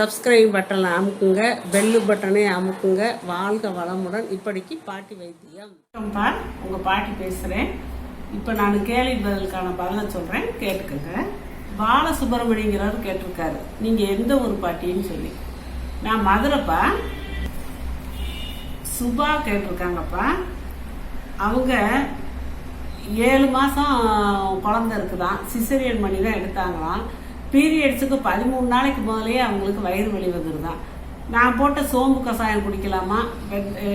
Subscribe பட்டனை அமுக்குங்க, bell பட்டனை அமுக்குங்க. வாழ்க வளமுடன். இப்படிக்கு பாட்டி வைத்தியம். வணக்கம்ப்பா, உங்கள் பாட்டி பேசுகிறேன். இப்போ நான் கேள்வி பதிலுக்கான பதிலை சொல்கிறேன், கேட்டுக்கோங்க. பாலசுப்ரமணியங்கிறவர் கேட்டிருக்காரு, நீங்கள் எந்த ஒரு பாட்டின்னு சொல்லி. நான் மதுரைப்பா. சுபா கேட்டிருக்காங்கப்பா. அவங்க 7 மாதம் குழந்தை இருக்குதான், சிசரியன் பண்ணி தான் எடுத்தாங்களாம். பீரியட்ஸுக்கு 13 நாளைக்கு முதலே அவங்களுக்கு வயிறு வலி வந்துருதான். நான் போட்ட சோம்பு கஷாயம் குடிக்கலாமா,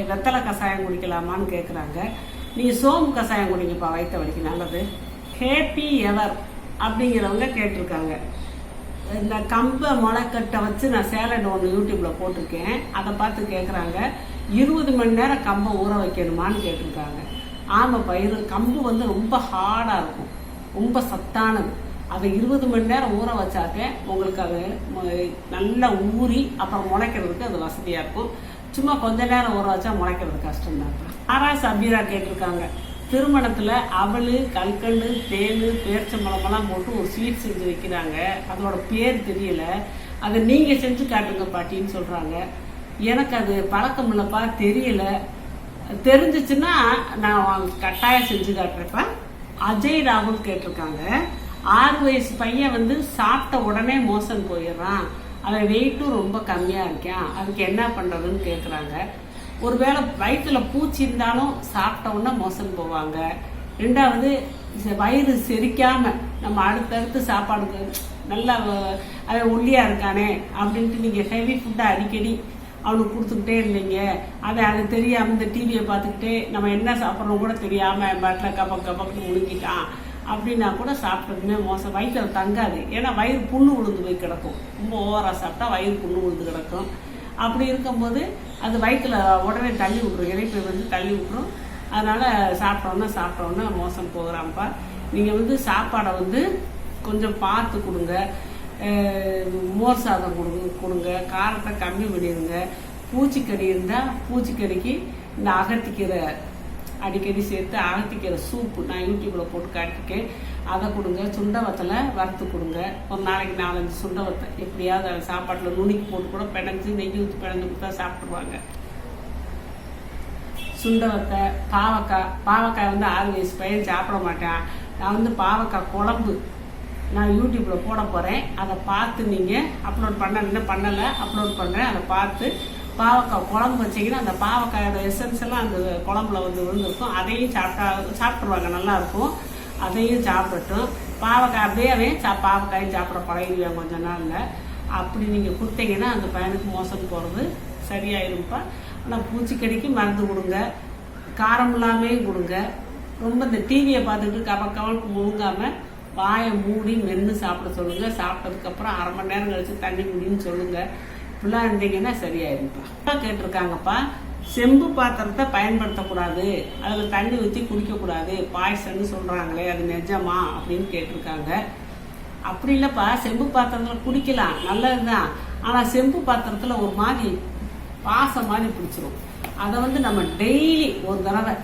வெத்தலை கஷாயம் குடிக்கலாமான்னு கேட்குறாங்க. நீங்கள் சோம்பு கஷாயம் குடிங்கப்பா, வயிற்று வலிக்கு நல்லது. ஹேப்பி எவர் அப்படிங்கிறவங்க கேட்டிருக்காங்க. இந்த கம்பை முளைக்கட்டை வச்சு நான் சேலட் ஒன்று யூடியூப்பில் போட்டிருக்கேன், அதை பார்த்து கேட்குறாங்க. 20 மணி நேரம் கம்பை ஊற வைக்கணுமான்னு கேட்டிருக்காங்க. ஆமாம், பயிர் கம்பு வந்து ரொம்ப ஹார்டாக இருக்கும், ரொம்ப சத்தானது. அதை 20 மணி நேரம் ஊற வச்சாக்க உங்களுக்கு அது நல்லா ஊறி அப்புறம் முளைக்கிறதுக்கு அது வசதியாக இருக்கும். சும்மா கொஞ்ச நேரம் ஊற வச்சா முளைக்கிறது கஷ்டம்தான். ஆராஸ் அபீரா கேட்டிருக்காங்க, திருமணத்தில் அவள், கல்கண்டு, தேன், பேரிச்சம்பழமெல்லாம் போட்டு ஒரு ஸ்வீட் செஞ்சு வைக்கிறாங்க, அதோட பேர் தெரியல, அதை நீங்கள் செஞ்சு காட்டுங்க பாட்டின்னு சொல்கிறாங்க. எனக்கு அது பழக்கம் இல்லைப்பா, தெரியல. தெரிஞ்சிச்சுன்னா நான் கட்டாயம் செஞ்சு காட்டுறேன்ப்பா. அஜய் ராகுல் கேட்டிருக்காங்க, 6 வயசு பையன் வந்து சாப்பிட்ட உடனே மோசன் போயிடுறான், அவன் வெயிட்டும் ரொம்ப கம்மியாக இருக்கான், அதுக்கு என்ன பண்ணுறதுன்னு கேட்குறாங்க. ஒருவேளை வயிற்றுல பூச்சி இருந்தாலும் சாப்பிட்ட உடனே மோசன் போவாங்க. 2வது வயிறு செரிக்காமல் நம்ம அடுத்தடுத்து சாப்பாடுக்கு நல்லா அவன் ஒல்லியாக இருக்கானே அப்படின்ட்டு நீங்கள் ஹெவி ஃபுட்டை அடிக்கடி அவனுக்கு கொடுத்துக்கிட்டே இருந்தீங்க, அது தெரியாமல் இந்த டிவியை பார்த்துக்கிட்டே நம்ம என்ன சாப்பிட்றோம் கூட தெரியாமல் பாட்டில் கப்பக்கு முழுங்கிட்டான் அப்படின்னா கூட சாப்பிட்டதுமே மோசம், வயிற்றில் தங்காது. ஏன்னா வயிறு புண்ணு விழுந்து போய் கிடக்கும், ரொம்ப ஓவராக சாப்பிட்டா வயிறு புண்ணு விழுந்து கிடக்கும். அப்படி இருக்கும்போது அது வயிற்றில் உடனே தள்ளி விட்ரும், இறைப்பை வந்து தள்ளி விட்ரும். அதனால் சாப்பிட்டோன்னா மோசம் போகிறான்ப்பா. நீங்கள் வந்து சாப்பாடை வந்து கொஞ்சம் பார்த்து கொடுங்க, மோர் சாதம் கொடுங்க, காரத்தை கம்மி பண்ணிடுங்க. பூச்சிக்கடி இருந்தால் பூச்சிக்கடிக்கு இந்த அகத்திக்கீரை அடிக்கடி சேர்த்து அகத்திக்கீரை சூப்பு நான் யூடியூப்பில் போட்டு காட்டிருக்கேன், அதை கொடுங்க. சுண்டவத்தலை வறுத்து கொடுங்க, ஒரு நாளைக்கு 4-5 சுண்டவத்தை எப்படியாவது அதை சாப்பாட்டில் நுணுக்கி போட்டு கூட பிணைஞ்சு நெய் ஊற்றி பிணைஞ்சு கொடுத்தா சாப்பிட்ருவாங்க. சுண்டவத்தை, பாவக்காய் வந்து 6 வயசு பையன் சாப்பிட மாட்டேன். நான் வந்து பாவக்காய் குழம்பு நான் யூடியூப்பில் போட போகிறேன், அதை பார்த்து நீங்கள் அப்லோட் பண்ணலை, அப்லோட் பண்ணுறேன். அதை பார்த்து பாவக்காய் குழம்பு வச்சிங்கன்னா அந்த பாவக்காயோட எசன்ஸ் எல்லாம் அந்த குழம்புல வந்து விழுந்துருக்கும், அதையும் சாப்பிட்ருவாங்க, நல்லாயிருக்கும். அதையும் சாப்பிடட்டும். பாவக்காய் அப்படியே பாவக்காயும் சாப்பிட பழகிடுவாங்க கொஞ்ச நாளில். அப்படி நீங்கள் கொடுத்தீங்கன்னா அந்த பையனுக்கு மோசம் போகிறது சரியாயிரும்ப்பா. ஆனால் பூச்சிக்கடிக்கு மருந்து கொடுங்க, காரம் இல்லாமையும் கொடுங்க. ரொம்ப இந்த டிவியை பார்த்துட்டு கவனுக்கு முழுங்காமல் வாயை மூடி மென்று சாப்பிட சொல்லுங்கள். சாப்பிட்டதுக்கப்புறம் 1/2 மணி நேரம் கழிச்சு தண்ணி குடின்னு சொல்லுங்கள். இப்படிலாம் இருந்தீங்கன்னா சரியாயிருப்பா. கேட்டிருக்காங்கப்பா, செம்பு பாத்திரத்தை பயன்படுத்தக்கூடாது, அதில் தண்ணி ஊற்றி குடிக்கக்கூடாது, பாய்சன்னு சொல்கிறாங்களே, அது நிஜமா அப்படின்னு கேட்டிருக்காங்க. அப்படி இல்லைப்பா, செம்பு பாத்திரத்தில் குடிக்கலாம், நல்லது தான். ஆனால் செம்பு பாத்திரத்தில் ஒரு மாதிரி பாசம் மாதிரி பிடிச்சிரும். அதை வந்து நம்ம டெய்லி ஒரு தடவை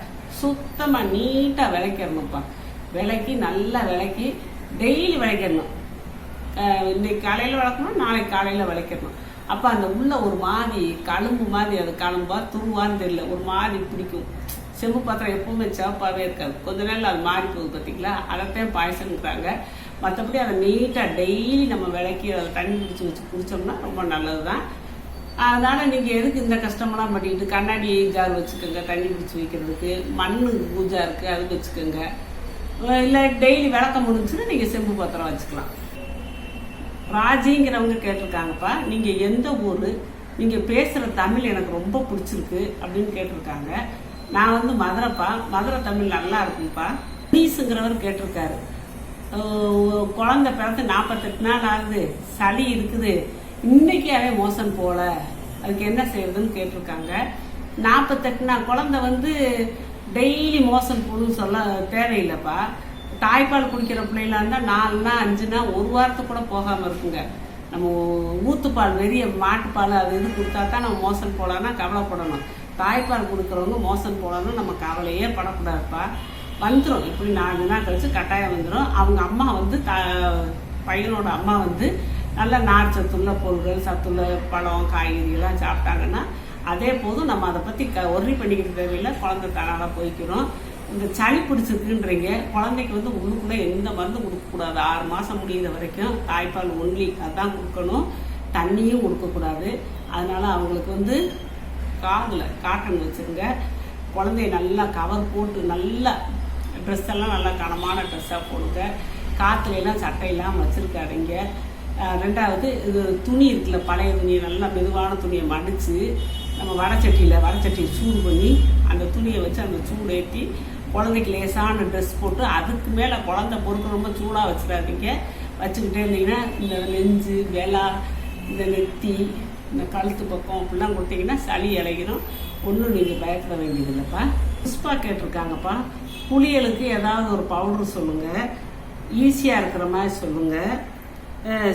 சுத்தமாக நீட்டாக விளக்கிடணும்ப்பா. நல்லா விளக்கி டெய்லி விளக்கிடணும். இன்னைக்கு காலையில் விளக்கணும், நாளைக்கு காலையில் விளக்கிடணும். அப்போ அந்த உள்ள ஒரு மாதிரி கழும்பு மாதிரி, அது கழும்பா துருவான்னு தெரியல, ஒரு மாதிரி பிடிக்கும். செம்பு பாத்திரம் எப்பவுமே சிவப்பாகவே இருக்காது, கொஞ்ச நேரம் அது மாறி போகுது பார்த்தீங்களா, அதைத்தான் பாய்சனுங்கிறாங்க. மற்றபடி அதை நீட்டாக டெய்லி நம்ம விளக்கி அதை தண்ணி பிடிச்சி வச்சு குடித்தோம்னா ரொம்ப நல்லது தான். அதனால் நீங்கள் எதுக்கு இந்த கஷ்டமெல்லாம் பண்ணிக்கிட்டு, கண்ணாடி ஜார் வச்சுக்கோங்க தண்ணி பிடிச்சி வைக்கிறதுக்கு, மண் பூஜா இருக்குது அது வச்சுக்கோங்க. இல்லை டெய்லி விளக்க முடிஞ்சுன்னா நீங்கள் செம்பு பாத்திரம் வச்சுக்கலாம். ராஜிங்கிறவங்க கேட்டிருக்காங்கப்பா, நீங்கள் எந்த ஊர், நீங்கள் பேசுகிற தமிழ் எனக்கு ரொம்ப பிடிச்சிருக்கு அப்படின்னு கேட்டிருக்காங்க. நான் வந்து மதுரைப்பா, மதுரை தமிழ் நல்லா இருக்குப்பா. நீஸுங்கிறவர் கேட்டிருக்காரு, குழந்தை பிறந்து 48 நாள் ஆகுது, சளி இருக்குது, இன்னைக்காவே மோசம் போல, அதுக்கு என்ன செய்யறதுன்னு கேட்டிருக்காங்க. 48 நாள் குழந்தை வந்து டெய்லி மோசம் போகணும்னு சொல்ல தேவையில்லைப்பா. தாய்ப்பால் குடிக்கிற பிள்ளைங்களா இருந்தால் 4 நாள் 5 நாள் 1 வாரத்துக்கு கூட போகாமல் இருக்குங்க. நம்ம ஊத்துப்பால் வெறிய மாட்டுப்பால் அது இது கொடுத்தா தான் நம்ம மோசம் போகலான்னா கவலைப்படணும். தாய்ப்பால் கொடுக்குறவங்க மோசம் போகலான்னு நம்ம கவலையே படக்கூடாதுப்பா. வந்துடும், இப்படி 4 நாள் கழிச்சு கட்டாயம் வந்துடும். அவங்க அம்மா வந்து பையனோட அம்மா வந்து நல்ல நார் சத்துள்ள பொருட்கள், சத்துள்ள பழம், காய்கறிகள்லாம் சாப்பிட்டாங்கன்னா அதே போதும். நம்ம அதை பற்றி ஒர்ரி பண்ணிக்கிட்டு தேவையில்லை, குழந்தை தனால போய்க்கிறோம். இந்த சளி பிடிச்சிருக்குன்றீங்க, குழந்தைக்கு வந்து உள்ளுக்குள்ளே எந்த மருந்து கொடுக்கக்கூடாது. 6 மாதம் முடிகிற வரைக்கும் தாய்ப்பால் ஒன்லி அதுதான் கொடுக்கணும், தண்ணியும் கொடுக்கக்கூடாது. அதனால் அவங்களுக்கு வந்து காதில் காட்டன் வச்சுருங்க. குழந்தைய நல்லா கவர் போட்டு நல்லா ட்ரெஸ் எல்லாம் நல்லா கனமான ட்ரெஸ்ஸாக போடுங்க. காற்றுலாம் சட்டையெல்லாம் வச்சுருக்காருங்க. 2வது இது துணி இருக்குல்ல, பழைய துணியை நல்லா மெதுவான துணியை மடித்து நம்ம வடச்சட்டியை சூடு பண்ணி அந்த துணியை வச்சு அந்த சூடு ஏற்றி குழந்தைக்கு லேசான ட்ரெஸ் போட்டு அதுக்கு மேலே குழந்தை பொறுக்க ரொம்ப சூடாக வச்சுடாதீங்க. வச்சுக்கிட்டே இருந்தீங்கன்னா இந்த நெஞ்சு, வெலா, இந்த நெத்தி, இந்த கழுத்து பக்கம் அப்படிலாம் கொடுத்தீங்கன்னா சளி இறங்கிடும். ஒன்றும் நீங்கள் பயப்பட வேண்டியதில்லைப்பா. புஷ்பா கேட்டிருக்காங்கப்பா, குளியலுக்கு ஏதாவது ஒரு பவுடர் சொல்லுங்கள், ஈஸியாக இருக்கிற மாதிரி சொல்லுங்கள்.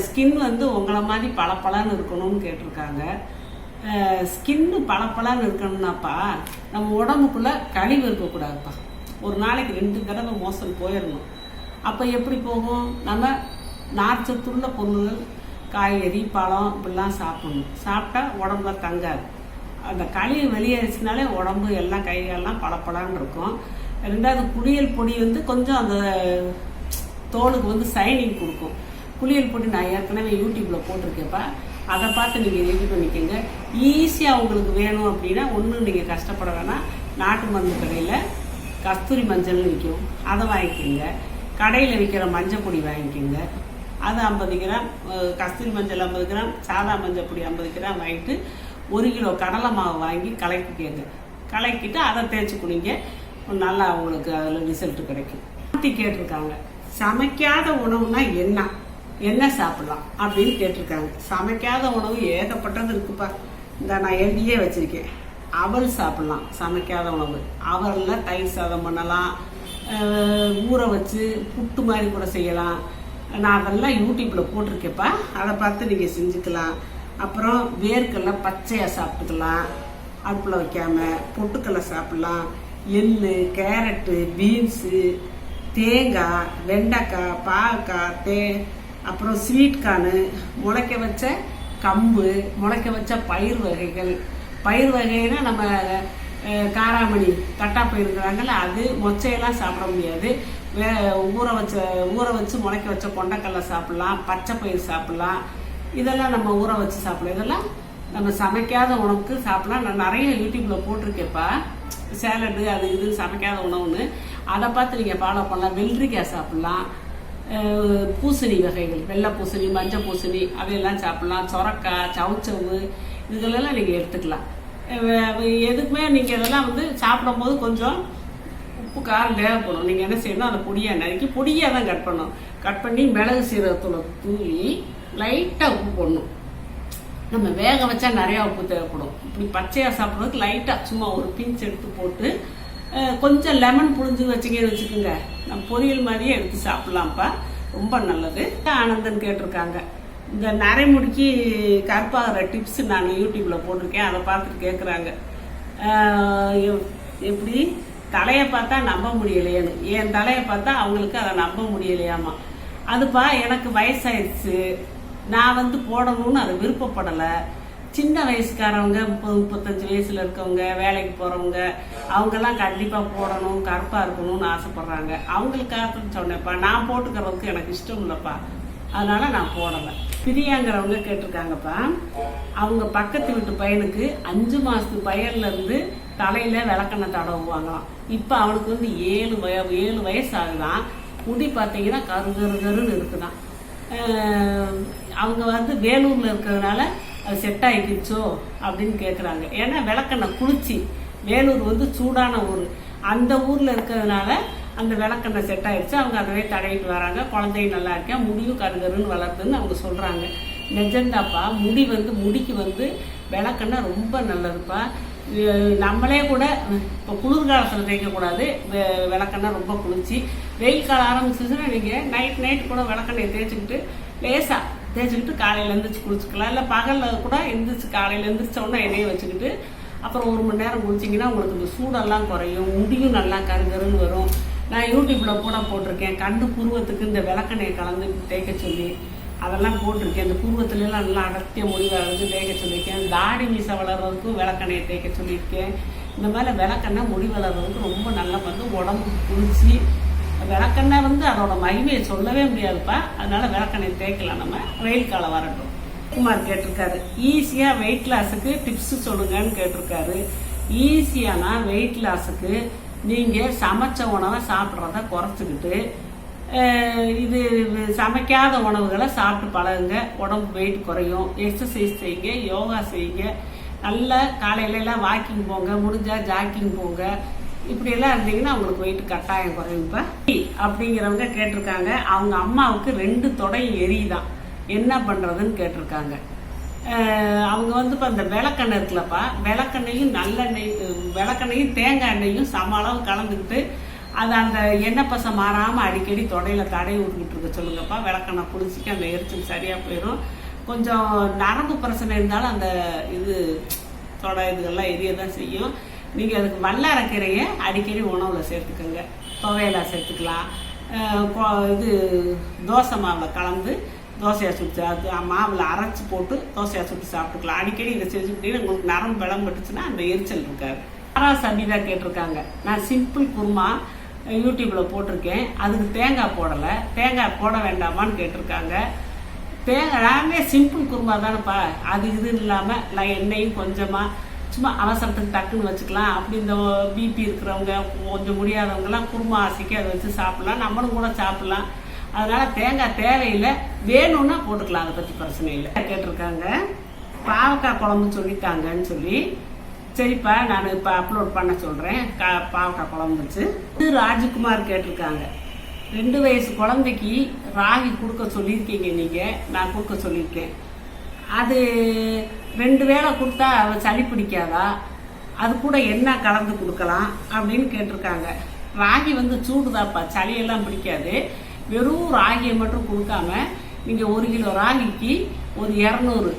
ஸ்கின் வந்து உங்களை மாதிரி பளபளன்னு இருக்கணும்னு கேட்டிருக்காங்க. ஸ்கின்னு பளபளன்னு இருக்கணும்னாப்பா நம்ம உடம்புக்குள்ளே கழிவு இருக்கக்கூடாதுப்பா. ஒரு நாளைக்கு 2 தடவை மோசம் போயிடணும். அப்போ எப்படி போகும்? நம்ம நார்ச்சத்துள்ள பொருள்கள், காய்கறி, பழம் இப்படிலாம் சாப்பிடணும். சாப்பிட்டா உடம்புல தங்காது. அந்த கழிவு வெளியேறிச்சுனாலே உடம்பு எல்லாம் கைகள்லாம் பளபளன்னு இருக்கும். 2வது குளியல் பொடி வந்து கொஞ்சம் அந்த தோலுக்கு வந்து சைனிங் கொடுக்கும். குளியல் பொடி நான் ஏற்கனவே யூடியூப்பில் போட்டிருக்கேன்ப்பா, அதை பார்த்து நீங்கள் ரெடி பண்ணிக்கோங்க. ஈஸியாக உங்களுக்கு வேணும் அப்படின்னா ஒன்றும் நீங்கள் கஷ்டப்பட வேணாம். நாட்டு மருந்து கடையில் கஸ்தூரி மஞ்சள்னு விற்கும், அதை வாங்கிக்கோங்க. கடையில் விற்கிற மஞ்சள் பொடி வாங்கிக்கோங்க, அது 50 கிராம். கஸ்தூரி மஞ்சள் 50 கிராம், சாதா மஞ்சள் பொடி 50 கிராம் வாங்கிட்டு 1 கிலோ கடலை மாவு வாங்கி கலக்கிக்கோங்க. கலக்கிட்டு அதை தேய்ச்சி குடிங்க, நல்லா உங்களுக்கு அதில் ரிசல்ட் கிடைக்கும். கேட்டிருக்காங்க, சமைக்காத உணவுனா என்ன சாப்பிடலாம் அப்படின்னு கேட்டிருக்காங்க. சமைக்காத உணவு ஏகப்பட்டது இருக்குப்பா. இந்த நான் எழுதியே வச்சிருக்கேன். அவல் சாப்பிடலாம், சமைக்காத உணவு. அவலில் தயிர் சாதம் பண்ணலாம், ஊற வச்சு புட்டு மாதிரி கூட செய்யலாம். நான் அதெல்லாம் யூடியூப்பில் போட்டிருக்கேன்ப்பா, அதை பார்த்து நீங்கள் செஞ்சுக்கலாம். அப்புறம் வேர்க்கடலை பச்சையாக சாப்பிட்டுக்கலாம், அடுப்பில் வைக்காமல். பொட்டுக்கடலை சாப்பிடலாம், எள்ளு, கேரட்டு, பீன்ஸு, தேங்காய், வெண்டைக்காய், பாகக்காய், அப்புறம் ஸ்வீட் கார்னு, முளைக்க வச்ச கம்பு, முளைக்க வச்ச பயிர் வகைகள். பயிர் வகைன்னா நம்ம காராமணி, தட்டாப்பயிருக்கிறாங்கல்ல, அது மொச்சையெல்லாம் சாப்பிட முடியாது. ஊற வச்சு முளைக்க வச்ச கொண்டைக்கடலை சாப்பிட்லாம், பச்சை பயிர் சாப்பிட்லாம். இதெல்லாம் நம்ம ஊற வச்சு சாப்பிடலாம். இதெல்லாம் நம்ம சமைக்காத உணவுக்கு சாப்பிடலாம். நான் நிறைய யூடியூப்பில் போட்டிருக்கேன்ப்பா, சேலடு அது இது சமைக்காத உணவுன்னு. அதை பார்த்து நீங்கள் ஃபாலோ பண்ணலாம். வெள்ளரிக்காய் சாப்பிட்லாம், பூசணி வகைகள், வெள்ளை பூசணி, மஞ்சள் பூசணி, அதையெல்லாம் சாப்பிட்லாம். சொரக்காய், சவுச்சவு, இதுகளெல்லாம் நீங்கள் எடுத்துக்கலாம். எதுக்குமே நீங்கள் இதெல்லாம் வந்து சாப்பிடும் போது கொஞ்சம் உப்பு காரம் தேவைப்படும். நீங்கள் என்ன செய்யணும், அந்த பொடியாக நறுக்கி பொடியாக தான் கட் பண்ணணும். கட் பண்ணி மிளகு சீரகத்தூளை தூவி லைட்டாக உப்பு போடணும். நம்ம வேக வச்சா நிறையா உப்பு தேவைப்படும். இப்படி பச்சையாக சாப்பிட்றதுக்கு லைட்டாக சும்மா ஒரு பிஞ்ச் எடுத்து போட்டு கொஞ்சம் லெமன் புழிஞ்சு வச்சுக்கன்னு வச்சுக்கோங்க, நம்ம பொரியல் மாதிரியே எடுத்து சாப்பிட்லாம்ப்பா, ரொம்ப நல்லது. ஆனந்தன் கேட்டிருக்காங்க, இந்த நரைமுடிக்கு கற்பாகிற டிப்ஸ் நான் யூடியூப்பில் போட்டிருக்கேன், அதை பார்த்துட்டு கேட்குறாங்க. எப்படி தலையை பார்த்தா நம்ப முடியலையேன்னு. என் தலையை பார்த்தா அவங்களுக்கு அதை நம்ப முடியலையாமா. அதுப்பா எனக்கு வயசாயிடுச்சு, நான் வந்து போடணும்னு அதை விருப்பப்படலை. சின்ன வயசுக்காரவங்க 30-35 வயசுல இருக்கவங்க, வேலைக்கு போகிறவங்க, அவங்கெல்லாம் கண்டிப்பாக போடணும், கருப்பாக இருக்கணும்னு ஆசைப்பட்றாங்க. அவங்களுக்காக சொன்னேன்ப்பா, நான் போட்டுக்கிறதுக்கு எனக்கு இஷ்டம் இல்லைப்பா, அதனால நான் போடலை. பிரியாங்கிறவங்க கேட்டிருக்காங்கப்பா, அவங்க பக்கத்து வீட்டு பையனுக்கு 5 மாதத்து பையன்லேருந்து தலையில் விளக்கெண்ணெய் தடவுவாங்களாம். இப்போ அவனுக்கு வந்து 7 வயசு ஆகுதான். முடி பார்த்தீங்கன்னா கருன்னு இருக்குதான். அவங்க வந்து வேலூரில் இருக்கிறதுனால அது செட் ஆகிடுச்சோ அப்படின்னு கேட்குறாங்க. ஏன்னா விளக்கெண்ணெய் குளிர்ச்சி, வேலூர் வந்து சூடான ஊர், அந்த ஊரில் இருக்கிறதுனால அந்த விளக்கெண்ணெய் செட் ஆகிடுச்சு. அவங்க அதவே தடவிட்டு வராங்க, குழந்தையும் நல்லா இருக்கேன், முடியும் கருன்னு வளர்த்துன்னு அவங்க சொல்கிறாங்க. நிஜந்தாப்பா, முடிக்கு வந்து விளக்கெண்ணெய் ரொம்ப நல்லதுப்பா. நம்மளே கூட இப்போ குளிர்காலத்தில் தேய்க்கக்கூடாது, விளக்கெண்ணெய் ரொம்ப குளிர்ச்சி. வெயில் காலம் ஆரம்பிச்சிச்சுன்னா நீங்கள் நைட் கூட விளக்கெண்ணெய் தேய்ச்சிக்கிட்டு லேசாக தேய்ச்சிக்கிட்டு காலையில் எழுந்திரிச்சு குளிச்சுக்கலாம். இல்லை பகலில் கூட எழுந்திரிச்சு காலையில் எழுந்திரிச்ச உடனே எண்ணெயை வச்சுக்கிட்டு அப்புறம் 1 மணி நேரம் குளிச்சிங்கன்னா உங்களுக்கு இந்த சூடெல்லாம் குறையும், முடியும் நல்லா கருன்னு வரும். நான் யூடியூப்பில் கூட போட்டிருக்கேன், கண்டு புருவத்துக்கு இந்த விளக்கெண்ணெயை கலந்து தேய்க்க சொல்லி. அதெல்லாம் போட்டிருக்கேன். இந்த பூர்வத்துலலாம் நல்லா அடர்த்திய முடி வளர்ந்து தேய்க்க சொல்லியிருக்கேன். தாடி மீசை வளர்கிறதுக்கும் விளக்கெண்ணெயை தேய்க்க சொல்லியிருக்கேன். இந்த மாதிரி விளக்கெண்ணெய் முடி வளர்கிறதுக்கு ரொம்ப நல்லா வந்து உடம்புக்கு குளிர்ச்சி. விளக்கெண்ணெய் வந்து அதோட மகிமையை சொல்லவே முடியாதுப்பா. அதனால விளக்கெண்ணெய் தேய்க்கலாம். நம்ம வெயில் காலம் வரட்டும். குமார் கேட்டிருக்காரு, ஈஸியாக வெயிட் லாஸுக்கு டிப்ஸ் சொல்லுங்கன்னு கேட்டிருக்காரு. ஈஸியானா வெயிட் லாஸுக்கு நீங்கள் சமைச்ச உணவை சாப்பிட்றத குறைச்சிக்கிட்டு இது சமைக்காத உணவுகளை சாப்பிட்டு பழகுங்க. உடம்பு வெயிட் குறையும். எக்ஸசைஸ் செய்யுங்க, யோகா செய்யுங்க. நல்லா காலையிலலாம் வாக்கிங் போங்க, முடிஞ்சால் ஜாக்கிங் போங்க. இப்படியெல்லாம் இருந்தீங்கன்னா அவங்களுக்கு வெயிட் கட்டாயம் குறையும். இப்போ அப்படிங்கிறவங்க கேட்டிருக்காங்க, அவங்க அம்மாவுக்கு 2 தொடையும் எரியுதான், என்ன பண்ணுறதுன்னு கேட்டிருக்காங்க. அவங்க வந்து இப்போ அந்த விளக்கெண்ணெய் இருக்குல்லப்பா, விளக்கெண்ணையும் நல்லெண்ணெய், விளக்கெண்ணையும் தேங்காய் எண்ணெயும் சம அளவு கலந்துக்கிட்டு அது அந்த எண்ணெய் பசை மாறாமல் அடிக்கடி தொடையில் தடவி விட்டுக்கிட்டு இருக்க சொல்லுங்கப்பா. விளக்கெண்ணெய் குளிச்சுட்டு அந்த எரிச்சல் சரியாக போயிடும். கொஞ்சம் நரம்பு பிரச்சனை இருந்தாலும் அந்த இது தொடை இதுகள்லாம் எரிய தான் செய்யும். நீங்கள் அதுக்கு வல்லாரக்கீரையை அடிக்கடி உணவில் சேர்த்துக்கோங்க. துவையலாக சேர்த்துக்கலாம். இது தோசை மாவில் கலந்து தோசையாக சுட்டு அது மாவில் அரைச்சி போட்டு தோசையாக சுட்டு சாப்பிட்டுக்கலாம். அடிக்கடி இதை செஞ்சுக்கிட்டீங்கன்னா உங்களுக்கு நரம்பு விளம்பட்டுச்சுன்னா அந்த எரிச்சல் இருக்காது. சபிதா கேட்டிருக்காங்க, நான் சிம்பிள் குருமா யூடியூப்பில் போட்டிருக்கேன், அதுக்கு தேங்காய் போடலை, தேங்காய் போட வேண்டாமான்னு கேட்டிருக்காங்க. நானே சிம்பிள் குருமா தானேப்பா, அது இது இல்லாமல் எண்ணெயும் கொஞ்சமாக சும்மா அவசரத்துக்கு டக்குன்னு வச்சுக்கலாம். அப்படி இந்த பிபி இருக்கிறவங்க கொஞ்சம் முடியாதவங்கலாம் குருமா ஆசைக்கு அதை வச்சு சாப்பிட்லாம், நம்மளும் கூட சாப்பிட்லாம். அதனால் தேங்காய் தேவையில்லை, வேணும்னா போட்டுக்கலாம், அதை பற்றி பிரச்சனை இல்லை. கேட்டிருக்காங்க பாவக்காய் குழம்பு சொல்லித்தாங்கன்னு சொல்லி. சரிப்பா, நான் இப்போ அப்லோட் பண்ண சொல்கிறேன். பாவக்காய் குழம்பு வச்சு. ராஜ்குமார் கேட்டிருக்காங்க, 2 வயசு குழந்தைக்கு ராகி கொடுக்க சொல்லியிருக்கீங்க நீங்கள், நான் கொடுக்க சொல்லியிருக்கேன். அது 2 வேளை கொடுத்தா சளி பிடிக்காதா, அது கூட என்ன கலந்து கொடுக்கலாம் அப்படின்னு கேட்டிருக்காங்க. ராகி வந்து சூடுதாப்பா, சளியெல்லாம் பிடிக்காது. வெறும் ராகியை மட்டும் கொடுக்காம நீங்கள் 1 கிலோ ராகிக்கு ஒரு 200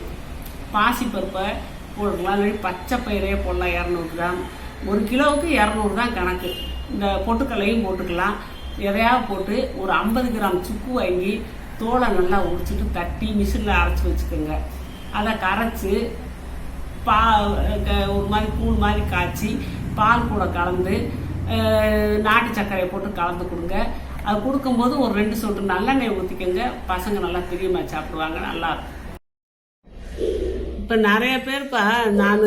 பாசிப்பருப்பை போடலாம், இல்லை பச்சை பயிரே போடலாம். 200 கிராம், 1 கிலோவுக்கு 200 தான் கணக்கு. இந்த பொட்டுக்கல்லையும் போட்டுக்கலாம். எதையாவது போட்டு ஒரு 50 கிராம் சுக்கு வாங்கி தோலை நல்லா உரிச்சிட்டு தட்டி மிஷினில் அரைச்சி வச்சுக்கோங்க. அதை கரைச்சி ஒரு மாதிரி கூழ் மாதிரி காய்ச்சி பால் கூட கலந்து நாட்டு சர்க்கரையை போட்டு கலந்து கொடுங்க. அது கொடுக்கும்போது ஒரு 2 சொட்டு நல்லெண்ணெய் ஊற்றிக்கோங்க. பசங்க நல்லா பிரியமாக சாப்பிடுவாங்க, நல்லாயிருக்கும். இப்போ நிறைய பேர்ப்பா நான்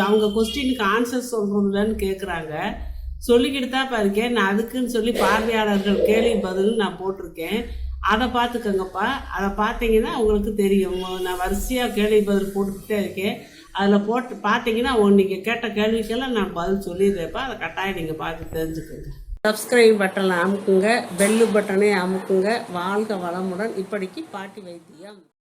அவங்க கொஸ்டினுக்கு ஆன்சர் சொல்கிறதுலன்னு கேட்குறாங்க. சொல்லிக்கிட்டு தான் இருக்கேன். நான் அதுக்குன்னு சொல்லி பார்வையாளர்கள் கேள்வி பதில் நான் போட்டிருக்கேன். அதை பார்த்துக்கோங்கப்பா. அதை பார்த்தீங்கன்னா உங்களுக்கு தெரியும். நான் வரிசையாக கேள்வி பதில் போட்டுக்கிட்டே இருக்கேன். அதில் போட்டு பார்த்தீங்கன்னா நீங்கள் கேட்ட கேள்விக்கெல்லாம் நான் பதில் சொல்லிடுறேன்ப்பா. அதை கட்டாயம் நீங்கள் பார்த்து தெரிஞ்சுக்கோங்க. சப்ஸ்கிரைப் பட்டனை அமுக்குங்க, பெல்லு பட்டனை அமுக்குங்க. வாழ்க வளமுடன். இப்படிக்கு பாட்டி வைத்தியம்.